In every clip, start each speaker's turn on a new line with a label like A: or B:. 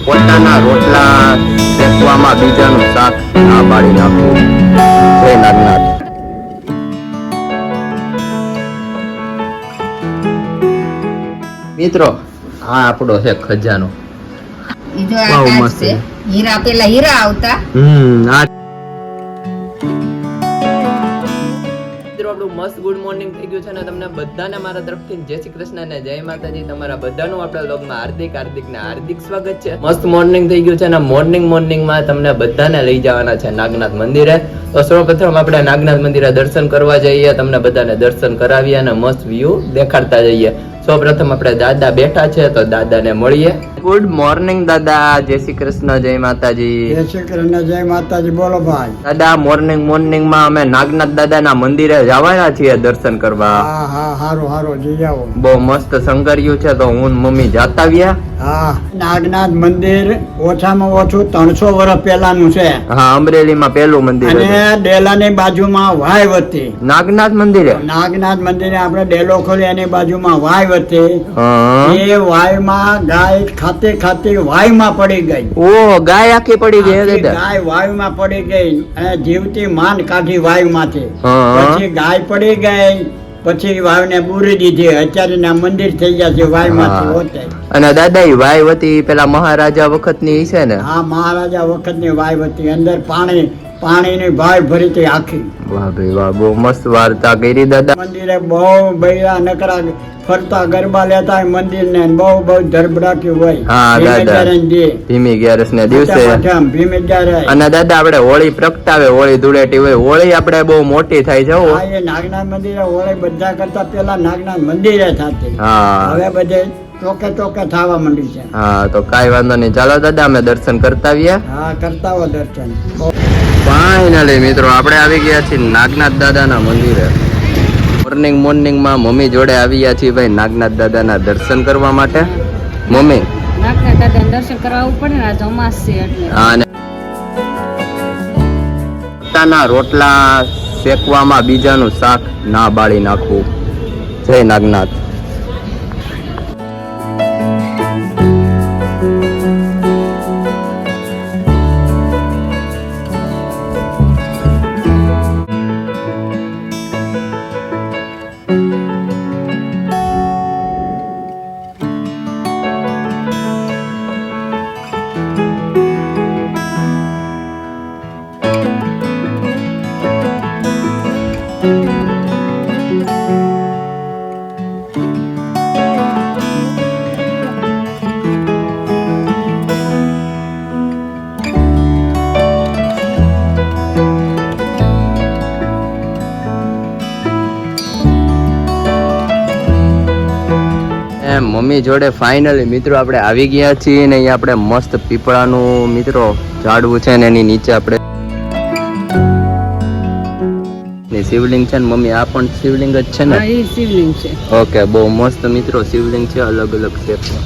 A: પોતાના રોટલા શેકવામાં બીજાનું શાક ના બાળી નાખવું. જય નાગનાથ. મિત્રો આ આપણો છે ખજાનો.
B: બહુ મસ્ત છે. હીરા પેલા હીરા આવતા.
A: આ આપણું મસ્ત ગુડ મોર્નિંગ થઈ ગયું છે ને તમને બધાને મારા તરફથી જય શ્રી કૃષ્ણ અને જય માતાજી. તમારા બધાનું આપણા વ્લોગમાં હાર્દિક સ્વાગત છે. મસ્ત મોર્નિંગ થઈ ગયું છે ને મોર્નિંગમાં તમને બધાને લઈ જવાના છે નાગનાથ મંદિરે. તો સૌપ્રથમ આપણે નાગનાથ મંદિરે દર્શન કરવા જઈએ, તમને બધાને દર્શન કરાવીએ અને મસ્ત વ્યૂ દેખાડતા જઈએ. સૌપ્રથમ આપણે દાદા બેઠા છે તો દાદાને મળીએ. ગુડ મોર્નિંગ દાદા, જય શ્રી કૃષ્ણ, જય માતાજી.
C: જય શ્રી કૃષ્ણ, જય માતાજી. બોલો ભાઈ.
A: દાદા મોર્નિંગમાં અમે નાગનાથ દાદાના મંદિરે જવાના છીએ દર્શન કરવા.
C: હા હા, હારું જઈ આવો.
A: બહુ મસ્ત શણગાર્યું છે તો હું ને મમ્મી જાતા આવ્યા.
C: હા, નાગનાથ મંદિર ઓછામાં ઓછું 300 વર્ષ પહેલાનું છે.
A: હા, અમરેલીમાં પહેલું મંદિર
C: અને ડેલાની બાજુમાં વાય હતી.
A: નાગનાથ મંદિરે
C: આપણે ડેલો ખોલી એની બાજુમાં વાય હતી. એ વાયમાં ગાય ખાતે વાયમાં પડી ગઈ.
A: ઓ, ગાય આખી પડી ગઈ દાદા.
C: ગાય વાયુમાં પડી ગઈ અને જીવતી માન કાઢી વાયુમાંથી. પછી ગાય પડી ગઈ, પછી વાયુને બુરી દીધી. અત્યારે મંદિર થઈ ગયા છે વાયુમાંથી હોતે.
A: અને દાદા ઈ વાય હતી પેલા મહારાજા વખતની છે ને?
C: હા, મહારાજા વખતની વાય હતી. અંદર પાણીની ભાઈ ભરી હતી આખી.
A: વાહ ભાઈ વાહ, બહુ મસ્ત વાર્તા કરી દાદા.
C: મંદિરે બહુ બૈરા નકરા ફરતા ગરબા લેતા મંદિર ને બહુ ધરબડાકી હોય.
A: હા દાદા, ભીમી ગ્યારસ ને દિવસે.
C: ભીમી ગ્યારસ.
A: અને દાદા આપણે હોળી પ્રગટાવે, હોળી ધૂળેટી હોય. હોળી આપણે બહુ મોટી થાય છે.
C: એ નાગનાથ મંદિરે હોળી બધા કરતા પેલા નાગનાથ મંદિરે થતી.
A: હા,
C: હવે બધે ચોકે થવા માંડી છે.
A: હા, તો કાઈ વાંધો નહીં. ચાલો દાદા અમે દર્શન કરતા આવ્યા.
C: હા, કરતા હો દર્શન.
A: ફાઇનલી મિત્રો આપણે આવી ગયા છીએ નાગનાથ દાદાના મંદિરે. મોર્નિંગમાં મમ્મી જોડે આવી ગયા છીએ ભાઈ નાગનાથ દાદાના દર્શન કરવા માટે. મમ્મી,
B: નાગનાથ દાદાના દર્શન કરાવવું પડે ને, આ અમાસ છે એટલે.
A: હા, અને પોતાના રોટલા શેકવામાં બીજાનું શાક ના બાળી નાખવું. જય નાગનાથ. મમ્મી જોડે ફાઇનલી મિત્રો આપણે આવી ગયા છીએ ને અહીંયા આપણે મસ્ત પીપળાનું મિત્રો ઝાડવું છે ને એની નીચે આપણે શિવલિંગ છે ને મમ્મી. આ પણ શિવલિંગ જ છે ને?
B: હા, એ શિવલિંગ છે.
A: ઓકે, બહુ મસ્ત મિત્રો શિવલિંગ છે અલગ અલગ શેપમાં.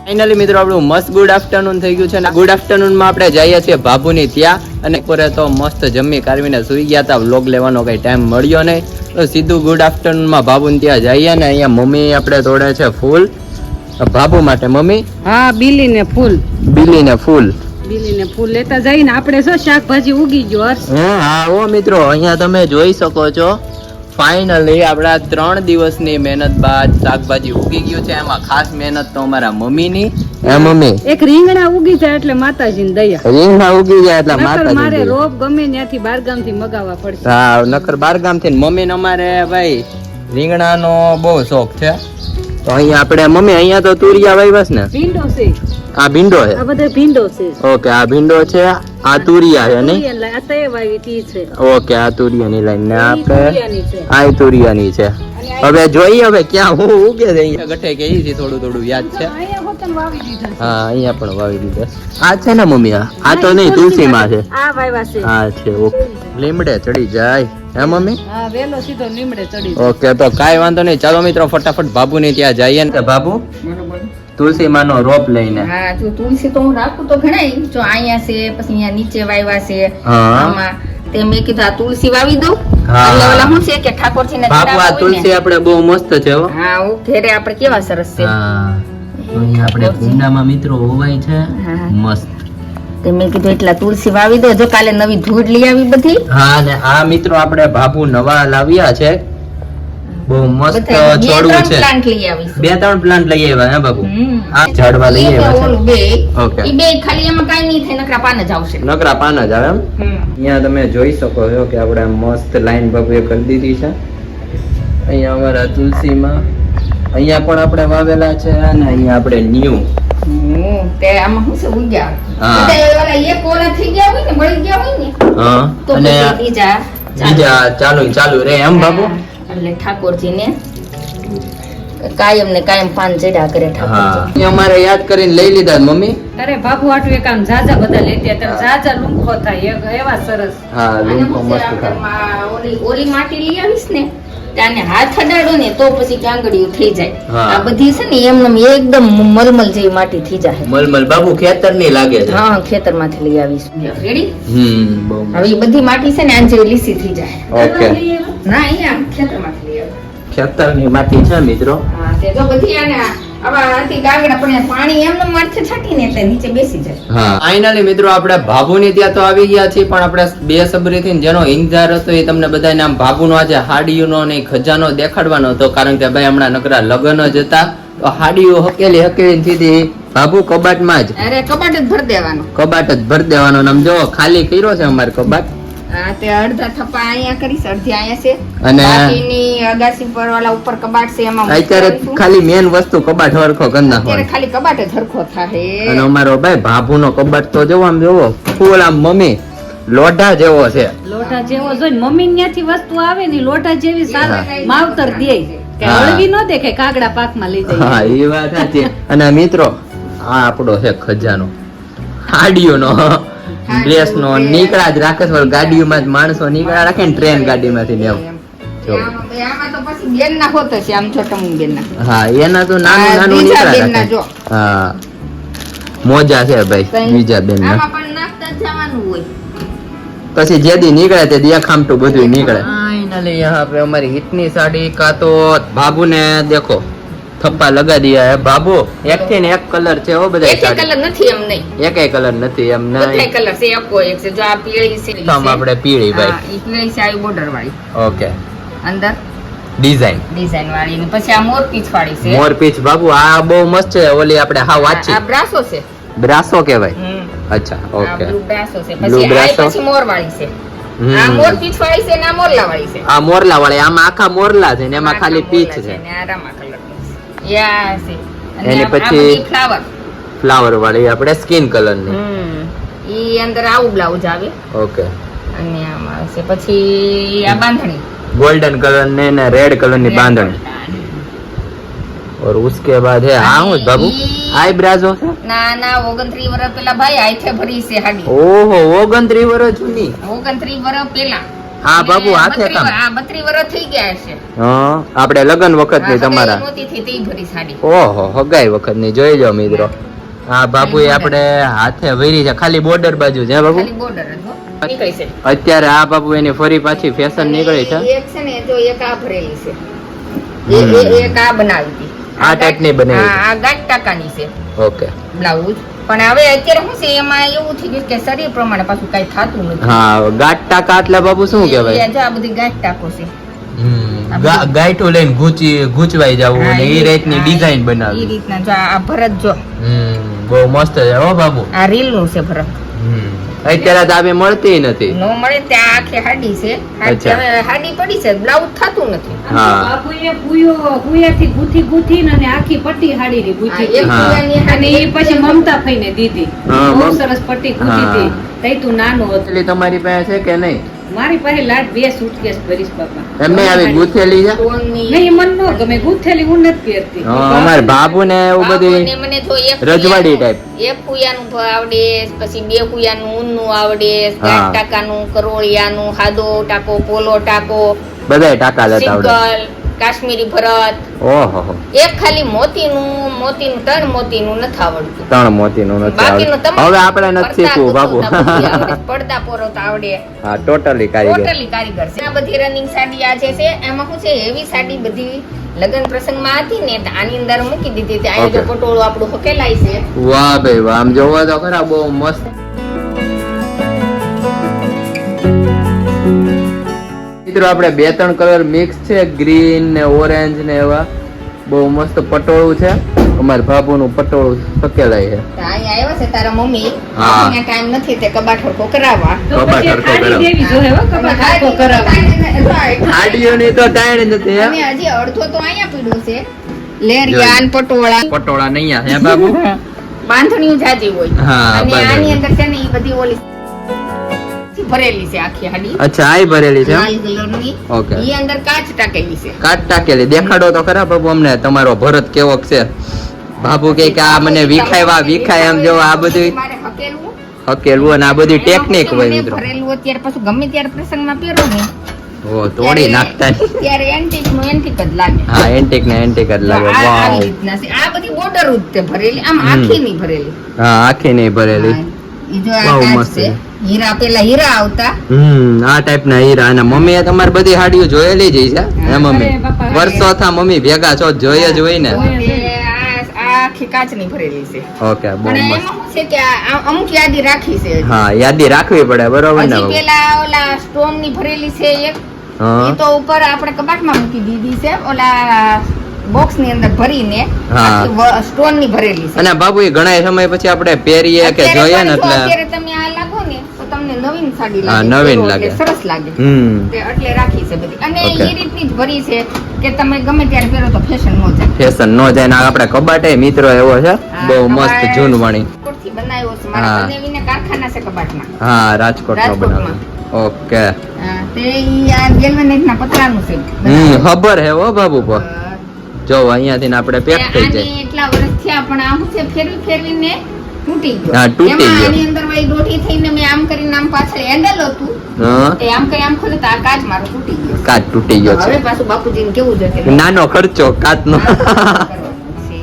A: ફાઇનલી મિત્રો આપણું મસ્ત ગુડ આફ્ટરનૂન થઈ ગયું છે ને ગુડ આફ્ટરનૂન માં આપણે જઈએ છીએ બાબુની ત્યાં. અને બપોરે તો મસ્ત જમી કારવીને સુઈ ગયા હતા. વ્લોગ લેવાનો કઈ ટાઈમ મળ્યો નહીં તો સીધું ગુડ આફ્ટરનૂન માં બાબુની ત્યાં જઈએ ને અહીંયા મમ્મી આપણે તોડે છે ફૂલ બાબુ માટે. મમ્મી?
B: હા, બીલીને ફૂલ લેતા જઈને આપણે શું શાકભાજી ઉગી ગયો હર્ષ.
A: હા ઓ મિત્રો, અહીંયા તમે જોઈ શકો છો ફાઇનલી આપણા 3 દિવસની મહેનત બાદ શાકભાજી ઉગી ગયું છે. એમાં ખાસ મહેનત તો અમારા મમ્મીની. મમ્મી,
B: એક રીંગણા ઉગી જાય એટલે માતાજીની દયા.
A: રીંગણા ઉગી જાય એટલે માતાજી.
B: મારે રોપ ગમે ત્યાંથી બારગામ થી મગાવવા પડશે.
A: હા, નકર બારગામ થી. મમ્મી ને અમારે ભાઈ રીંગણાનો બહુ શોખ છે. તો અહીંયા આપણે મમ્મી અહીંયા તો તુરિયા વાવ્યા ને?
B: ભીંડો છે.
A: આ ભીંડો છે?
B: આ બધો ભીંડો છે.
A: ઓકે, આ ભીંડો છે. આ તુરિયા છે નહીં?
B: આ તે વાવી તી છે.
A: ઓકે, આ તુરિયાની લાઈન ને આપણે આ તુરિયાની છે. હવે જોઈએ હવે ક્યાં હું ઉગે છે. અહીંયા ગઠે કે છે થોડું યાદ છે. હા, અહીંયા પણ વાવી દીધા. આ છે ને મમ્મી? આ તો નહીં, તુલસીમાં છે.
B: આ વાવ્યા છે.
A: હા છે. ઓકે, લીમડે ચડી જાય હે મમ્મી?
B: હા, વેલો સીધો લીમડે ચડી.
A: ઓકે, તો કાઈ વાંધો નહીં. ચાલો મિત્રો ફટાફટ બાબુની ત્યાં જઈએ ને. બાબુ તુલસી માનો રોપ લઈને.
B: હા, જો તુલસી તો હું રાખું તો ઘણાય. જો અહીંયા છે, પછી અહીંયા નીચે વાવ્યા છે.
A: હા,
B: આમાં તે મેં કીધું આ તુલસી વાવી દઉં.
A: હા.
B: એટલે ઓલા શું છે કે ઠાકોરજીને
A: બાપુ આ
B: ચડાવવા હોય ને.
A: તુલસી આપણે બહુ મસ્ત છે હો.
B: હા ઓ ઘેરે આપણે કેવા સરસ છે.
A: હા અહીં આપણે કુંડામાં મિત્રો હોવાય છે
B: હા.
A: મસ્ત.
B: તે મેં કીધું એટલા તુલસી વાવી દો. જો કાલે નવી ધૂળ લઈ આવી બધી.
A: હા ને આ મિત્રો આપણે બાપુ નવા લાવ્યા છે બહુ મસ્ત
B: બધા બે
A: છોડવું
B: ત્રણ
A: છે.
B: plant લઈ આવીશું.
A: 2-3 પ્લાન્ટ લઈ આવ્યા હે બાપુ.
B: હમ.
A: આ ઝાડવા લઈ
B: ઈ ને
A: આવ્યા
B: ઓલું બે.
A: Okay.
B: ઈ બે ખાલી એમાં કાંઈ નહીં થાય, નકરા પાન જ આવશે.
A: છે નકરા પાન જ આવે એમ. અહીંયા તમે જોઈ શકો છો કે આપણે મસ્ત લાઈન બાપુએ કરી દીધી છે. અહીંયા અમારા તુલસીમાં અહીંયા પણ આપણે વાવેલા છે અને અહીંયા આપણે ન્યુ.
B: તે આમાં શું છે ઉગ્યા.
A: હા.
B: બધા ઓલા એક ઓલા થઈ ગયા હોય ને, મળી ગયા હોય ને,
A: હા
B: તો
A: અને
B: પછી બીજા ચાલુ.
A: ચાલુ રે એમ બાપુ.
B: એટલે ઠાકોરજીને કાયમ ને કાયમ પાન ચડ્યા કરે
A: હા
B: ઠાકોરજી.
A: અહીંયા અમારે યાદ કરીને લઈ લીધા ને મમ્મી.
D: અરે બાપુ આટલું એક આમ ઝાઝા બધા લેતી હતા ઝાઝા લુંખો થાય એવા સરસ.
A: હા
B: અને
A: લૂંકો
B: હું છે
A: મસ્ત
B: આપણે
A: થાય.
B: ઓલી માટી લઈ આવીશ ને ત્યાંને હાથ અડાડો ને તો પછી કાંગડીઓ થઈ જાય.
A: હા.
B: આ બધી છે ને એમનેમ એકદમ મલમલ જેવી માટી થઈ જાય.
A: મલમલ બાપુ ખેતર ની લાગે છે.
B: હા ખેતરમાંથી લઈ આવીશું. રેડી?
A: બહુ મસ્ત.
B: હવે ઈ બધી માટી છે ને આન જેવી લીસી થઈ જાય.
A: ઓકે
B: ના અહીંયા ખેતરમાંથી લઈ આવે.
A: ખેતર ની માટી છે મિત્રો.
B: હા તે જો બધી આને આવા આથી કાંગડા પણ પાણી એમને માથે છાંટીને એટલે નીચે બેસી જાય.
A: હા ફાઇનલી મિત્રો આપણે ભાભુની ત્યાં તો આવી ગયા છીએ પણ આપણે બેસબરીથી જેનો ઇંતજાર હતો એ તમને બધાને આમ ભાભુનો આજે હાડીઓનો ને ખજાનો દેખાડવાનો હતો કારણ કે ભાઈ હમણાં નકરા લગ્ન જ હતા તો હાડીઓ હકેલી સીધી ભાભુ કબાટમાં જ
B: અરે કબાટ જ ભરી દેવાનું.
A: કબાટ જ ભરી દેવાનો ને આમ જો ખાલી કર્યો છે અમારે કબાટ.
B: હા તે અડધા થપ્પા અહીંયા કરીશ, અડધી અહીંયા છે.
A: અને
B: બાકીની અગાસી પર વાળા ઉપર કબાટ છે એમાં
A: અત્યારે
B: મૂકી
A: ખાલી મેન વસ્તુ કબાટ હરખો કરી
B: અત્યારે
A: નાખવાનો
B: ખાલી કબાટ જ હરખો
A: અને
B: થાય.
A: અમારો ભાઈ ભાભુનો કબાટ તો જોવો આમ જોવો ફૂલ આમ મમ્મી લોઢા જેવો છે.
D: લોટા જેવો જોઈને મમ્મી ત્યાંથી વસ્તુ આવે ને લોટા જેવી સાલ
A: હા.
D: માવતર દે કે
A: હા.
D: હળવી ન દેખાય કાગડા પાકમાં લઈ જાય.
A: હા એ વાત સાચી. અને મિત્રો આ આપણો છે ખજાનો હાડીઓનો ડ્રેસ નો નીકળા જ રાખે છે ગાડીઓમાં જ માણસો નીકળા રાખે ને ટ્રેન ગાડીમાંથી ને એમ. જો.
B: આમાં તો પછી બેન ના હોત છે આમ છોટમ બેન ના.
A: હા એના તો નાનું
B: આ
A: નાનું
B: બીજા
A: નીકળા
B: બેનના
A: રાખે.
B: જો.
A: હા મોજા છે ભાઈ બીજા બેન ના.
B: આમાં પણ નાખતા જ જવાનું હોય.
A: પછી જે દી નીકળે તે દી ખામટું બધું નીકળે. ફાઇનલી यहाँ पे हमारी इतनी साड़ी का तो बाबू ने देखो थप्पा लगा दिया है बाबू एक थी ने एक कलर છે હો બધા
B: એકે કલર નથી એમ નહીં.
A: એકેય કલર નથી એમ
B: બધાય
A: નહીં.
B: કલર છે એકો એક છે. જો આ પીળી છે.
A: આમ આપણે પીળી ભાઈ.
B: હા, ઈ પીળી છે આવી બોર્ડર વાળી.
A: ઓકે
B: અંદર
A: ડિઝાઇન
B: ડિઝાઇન વાળી ને પછી આ મોર પીચ વાળી છે.
A: મોર પીચ બાબુ આ બહુ મસ્ત છે ઓલી આપણે હા
B: આ
A: વાંચી
B: બ્રાસો છે.
A: બ્રાસો કહેવાય.
B: હમ.
A: અચ્છા
B: આ
A: ઓકે
B: બ્લુ બ્રાસો છે.
A: બ્લુ
B: પછી આ
A: બ્રાસો.
B: પછી મોર વાળી છે.
A: હમ.
B: આ મોર પીચ વાળી છે ને આ મોરલા વાળી છે.
A: આ મોરલા વાળી આમાં આખા મોરલા છે ને એમાં
B: આખા
A: ખાલી
B: મોરલા
A: પીચ છે
B: ને આ રામા કલરની છે. યા છે. અને
A: એની
B: આ
A: પછી
B: બધી ફ્લાવર.
A: ફ્લાવર વાળી આપણે સ્કિન કલર ની.
B: ઈ અંદર આવું બ્લાઉઝ આવે
A: ઓકે
B: અને આમાં છે પછી આ બાંધણી
A: गोल्डन कलर ने ने रेड कलर ની બાંધણી और उसके बाद है हाँ હું બાબુ આઈબ્રાઝો
B: ના ના 29 વર્ષ પેલા ભાઈ આઈથે ભરી છે હાડી.
A: ઓહો 29 વર્ષ જૂની
B: 29 વર્ષ પેલા.
A: હા બાબુ હાથે કામ.
B: આ 32 વર્ષ થઈ ગયા છે.
A: હા આપણે લગન વખત ની તમારા
B: નહોતી થઈ તે ભરી સાડી.
A: ઓહો હગાઈ વખત ની જોઈ જાઓ મિત્રો. હા બાબુ એ આપણે હાથે વરી છે ખાલી બોર્ડર બાજુ છે હે બાબુ.
B: ખાલી બોર્ડર જ હો. નીકળી છે.
A: અત્યારે આ બાબુ એની ફરી પાછી ફેશન નીકળી છે.
B: અને એક છે ને જો એક આ ભરેલી છે.
A: હમ.
B: એક આ બનાવી હતી.
A: આ ટાઈપની બનાવી
B: હા આ ગાંઠ ટાકાની છે
A: ઓકે
B: બ્લાઉઝ. પણ હવે અત્યારે શું છે એમાં એવું થઈ ગયું કે શરીર પ્રમાણે પાછું કઈ થતું નથી.
A: હા ગાંઠ ટાકા એટલે બાબુ શું કહેવાય?
B: જો આ બધી ગાંઠ ટાકો છે.
A: ગાંઠો લઈને ગૂંચવાઈ જવું
B: હા,
A: અને એ રીતની
B: હા,
A: ડિઝાઇન
B: ઈ
A: બનાવી.
B: રીતના જો આ ભરત જો
A: બહુ મસ્ત છે હો બાબુ.
B: આ રીલ નું છે ભરત.
A: અત્યારે તો આવી મળતી નથી.
B: નો મળે ત્યાં આખી હાડી છે.
A: અચ્છા.
B: હવે હાડી પડી છે બ્લાઉઝ થતું નથી.
A: હા.
D: બાપુએ પુયાથી ગુથીને અને આખી પટ્ટી હાડીની
B: હા,
D: ગુથી
B: એક
A: હા.
B: કુવાની
D: અને
B: હાડી
D: એ પછી મમતા ફઈને દીધી
A: હા,
D: બહુ
A: મમ-
D: સરસ પટ્ટી ગુથી
A: હા.
D: હતી તઈ તું નાનો હતો.
A: એટલે તમારી પાસે છે કે નહીં?
D: મારી પાસે લાડ 2 સુટકેસ ભરીશ બાપા.
A: એમને આવી ગૂંથેલી છે?
B: કોણની.
D: નહીં મન નો ગમે ગુથેલી હું નથી પહેરતી.
A: હા, અમારે બાબુ ને એવું
B: બાબુને
A: બધી
B: મને જો એક
A: રજવાડી
B: કુયાનું-
A: type.
B: એક કુયાનું આવડે પછી 2 કુયાનું ઊનનું આવડે
A: હા.
B: ગાંઠ ટાકાનું કરોળિયાનું હાદો ટાકો પોલો ટાકો
A: બધાય ટાકા લેતા આવડે.
B: સિંગલ કાશ્મીરી ભરત
A: ઓહો
B: એક ખાલી મોતીનું 3 મોતીનું નથી આવડતું.
A: 3 મોતીનું નથી
B: બાકીનું
A: આવડતું.
B: તમામ
A: હવે આપણે નથી શીખવું બાબુ.
B: પડદા પોરવતા આવડે.
A: હા ટોટલી કારીગર.
B: ટોટલી કારીગર છે. આ બધી રનિંગ સાડી આ જે છે એમાં શું છે હેવી સાડી બધી લગ્ન પ્રસંગમાં હતી ને તો આની અંદર મૂકી દીધી હતી. અહીંયા જો
A: Okay.
B: પટોળું આપણું હકેલાય છે.
A: વાહ ભાઈ વાહ, આમ જોવા તો ખરા બહુ મસ્ત. મિત્રો આપણે 2-3 કલર મિક્સ છે, ગ્રીન ને ઓરેન્જ ને એવા. બહુ મસ્ત પટોળું છે. અમારા બાબુનું પટોળું સકેલાય છે.
B: તો અહીંયા આવ્યો છે તારા મમ્મી.
A: હા.
B: અહીંયા ટાઈમ નથી તે કબાટ હરખો કરાવવા.
D: તો
A: કબાટ
D: પછી
A: હરખો
D: ખાલી
A: કરાવો.
D: દેવી જોઈએ હો કબાટ હરખો કરાવવાનો.
A: હાડીઓની તો ટાઈમ નથી હે.
B: અને હજી અડધો તો અહીંયા પીડ્યું છે. લેરિયા ને પટોળા
A: પટોળા નહીં હે બાબુ.
B: બાંધણીઓ જાજી હોય.
A: હા,
B: અને
A: બાંધણી.
B: આની અંદર છે ને ઈ બધી ઓલી ભરેલી છે આખી હાડી.
A: અચ્છા આઈ ભરેલી છે એમ?
B: લાલ કલરની.
A: Okay.
B: ઈ અંદર કાચ ટાકેલી છે.
A: કાટ ટાકેલી. દેખાડો તો ખરા બાબુ અમને તમારો ભરત કેવો છે. બાબુ કે આ મને વિખાય એમ જો આ બધું
B: મારે હકેલવું.
A: હકેલવું અને આ બધી ટેકનિક હોય
B: મને
A: મિત્રો.
B: ભરેલું અત્યારે પાછું ગમે ત્યારે પ્રસંગમાં પહેરો ને
A: ઓ તોડી નાખતા નહીં.
B: ત્યારે એન્ટિક નું એન્ટિક જ લાગે.
A: હા એન્ટિક ને એન્ટિક જ લાગે.
B: આ આવી
A: વાવ.
B: રીતના છે. આ બધી બોર્ડર જ તે ભરેલી આમ
A: હમ.
B: આખી નહીં ભરેલી.
A: હા આખી નહીં ભરેલી.
B: હા, ઈ જો આ
A: બહુ
B: કાચ
A: મસ્ત
B: છે.
A: છે.
B: હીરા પેલા હીરા આવતા.
A: આ ટાઈપ ના હીરા. અને મમ્મીએ તમારી બધી હાડીઓ જોયેલી જ છે હે મમ્મી?
D: અરે બાપા.
A: વર્ષો થા મમ્મી ભેગા છો જોઈએ જ હોય ને.
B: તે આ આખી કાચની ભરેલી છે.
A: ઓકે બહુ
B: પણ
A: મસ્ત.
B: એમાં શું છે કે આ અમુક યાદી રાખી છે હજી.
A: હા યાદી રાખવી પડે બરોબર ને
B: હજી
A: બાબુ?
B: પેલા ઓલા સ્ટોન ની ભરેલી છે એક.
A: હા
B: એ તો ઉપર આપણે કબાટમાં મૂકી દીધી છે ઓલા બોક્સ ની અંદર ભરીને
A: હા.
B: સ્ટોન ની ભરેલી છે.
A: અને બાબુ એ ઘણા સમય પછી આપણે પહેરીએ કે
B: અત્યારે
A: જોઈએ ને
B: પણ જો
A: એટલે
B: અત્યારે તમે આ લાગો ને તો તમને નવીન સાડી
A: હા,
B: લાગે.
A: નવીન
B: પહેરો
A: લાગે.
B: એટલે સરસ લાગે.
A: હમ
B: તે એટલે રાખી છે બધી. અને
A: Okay.
B: એ રીતની જ ભરી છે કે તમે ગમે ત્યારે પહેરો તો ફેશન ન જાય.
A: ફેશન નો જાય ને આપણે કબાટે મિત્રો એવો છે બહુ મસ્ત
B: કબાટ
A: જૂનવાણી.
B: રાજકોટથી બનાવ્યો છે.
A: હા.
B: મારા બંનેવીને કારખાના છે કબાટના.
A: હા રાજકોટ નો
B: રાજકોટમાં.
A: બનાવ્યો. ઓકે
B: હા, તે ઈ આ ગેલ્વેનાઇટના પતરાનું છે.
A: ખબર હે હો બાબુ પર જો અહીંયાથી ને આપણે પેક થઈ
B: આની
A: જાય.
B: એટલા વર્ષ થયા પણ આમ છે ફેરવીને તૂટી ગયો.
A: હા, તૂટી
B: એમાં
A: ગયો.
B: આની અંદર વળી દોઢી થઈને મેં આમ કરીને આમ પાછળ હેન્ડલ હતું.
A: હા
B: એ આમ કરી આમ ખોલે તો આ કાચ મારો તૂટી ગયો.
A: કાચ તૂટી ગયો
B: હવે
A: છે.
B: પાછું બાપુજીને કેવું છે કે
A: નાનો ખર્ચો કાચનો.
B: કરવાનું છે.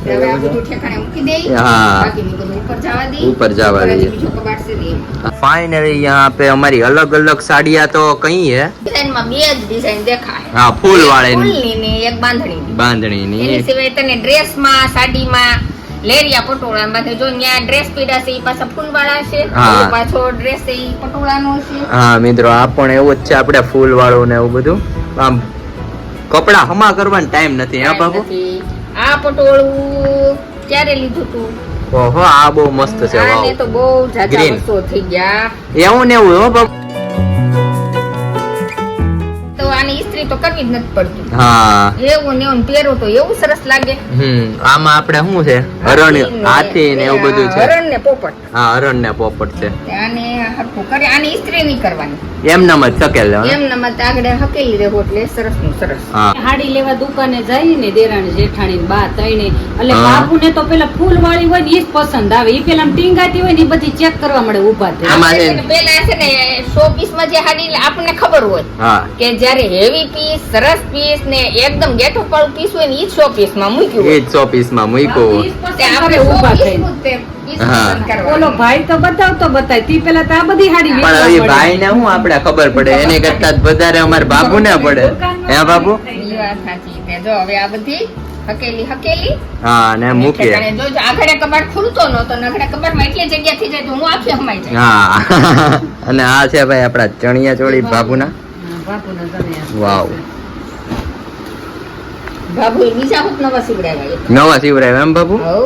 B: હવે આ બધું ઠેકાણે મૂકી દઈ.
A: હા.
B: બાકીનું બધું ઉપર જવા દઈ.
A: ઉપર જવા
B: ઉપર હજી
A: દઈએ.
B: બીજો કબાટ છે ને એમાં.
A: ફાઇનલી यहाँ पे हमारी अलग अलग साड़ियाँ तो कई है.
B: ડિઝાઇનમાં બે જ ડિઝાઇન દેખાય.
A: हाँ फूल
B: એક
A: वाले
B: ફૂલની ને એક બાંધણીની.
A: बांधनी
B: એની
A: नहीं.
B: સિવાય તને ડ્રેસમાં સાડીમાં લેરિયા પટોળા બાંધે જો ત્યાં ડ્રેસ પીડા છે ઈ પાછા ફૂલવાળા છે.
A: હા.
B: ઓલો પાછો ડ્રેસ છે ઈ પટોળાનો છે.
A: હા મિત્રો આ પણ એવું જ છે આપણે ફૂલ વાળું ને એવું બધું. આમ કપડા હમા કરવાનો ટાઈમ નથી હે બાબુ?
B: નથી. આ પટોળું ક્યારે લીધું તું?
A: ઓહો આ બહુ મસ્ત છે.
B: આને
A: વાવ
B: તો બહુ જાજા
A: Green.
B: વર્ષો થઈ ગયા.
A: એવું ને એવું હો બાબુ.
B: તો આની ઇસ્ત્રી તો કરવી જ નથી પડતી.
A: હા
B: એવું ને એવું પહેરો તો એવું સરસ લાગે.
A: આમાં આપણે શું છે હરણ હાથી ને એવું બધું છે.
B: હરણ ને પોપટ.
A: હા હરણ ને પોપટ છે.
B: આને હરખું કરે આની ઇસ્ત્રી નહીં કરવાની.
A: એમનામ જ શકેલ હે?
B: એમ નમત આગળ હકેલી રહેવો એટલે સરસ નું સરસ.
A: હા
D: હાડી લેવા દુકાને જાય ને દેરાણી જેઠાણી ને બા તઈને એટલે
A: હા.
D: બાપુને તો પેલા ફૂલ વાળી હોય ને ઈ જ પસંદ આવે. ઈ પેલા આમ ટીંગાતી હોય ને ઈ બધી ચેક કરવા મળે ઊભા થઈ.
A: આમાં છે ને-
B: આપણે પેલા છે ને શો પીસ માં જે હાડી આપણને ખબર હોય
A: હા
B: કે જ્યારે હેવી પીસ સરસ પીસ ને એકદમ ગેઠો પાડું પીસ હોય ને ઈ જ શો પીસ માં મૂક્યું
A: એ
B: હોય.
A: જ શોપીસ માં મૂક્યું.
D: ઈ જ પસંદ
B: તે
D: કરે
B: આપણે
D: ઊભા
B: શો
D: થઈને.
B: પીસનું જ તે પીસ
A: હા.
B: પસંદ કરવાનું.
D: ઓલો ભાઈ તો બતાવતો બતાય તી પેલા તો આ બધી હાડી
A: પણ
D: વેચવા
A: હવે
D: પડે.
A: ભાઈ ને શું આપણે ખબર પડે એની કરતા જ વધારે અમારે બાબુ ને પડે હે બાબુ?
B: ઈ વાત સાચી. તે જો હવે આ બધી હકેલી
A: હા અને મૂકીએ.
B: ઠેકાણે જો આગળ કબાટ ખુલતો નતો ને આગળ કબાટમાં એટલી જગ્યા થઈ જાય તો હું આખી હમાઈ જાય.
A: હા અને આ છે ભાઈ આપડા ચણિયા ચોળી બાબુના.
D: હા, બાપુના ચણિયા.
A: વાવ
B: બાબુ બીજા હોત નવા સીવડાવ્યા.
A: નવા સીવરાય એમ બાબુ?
B: હઉ.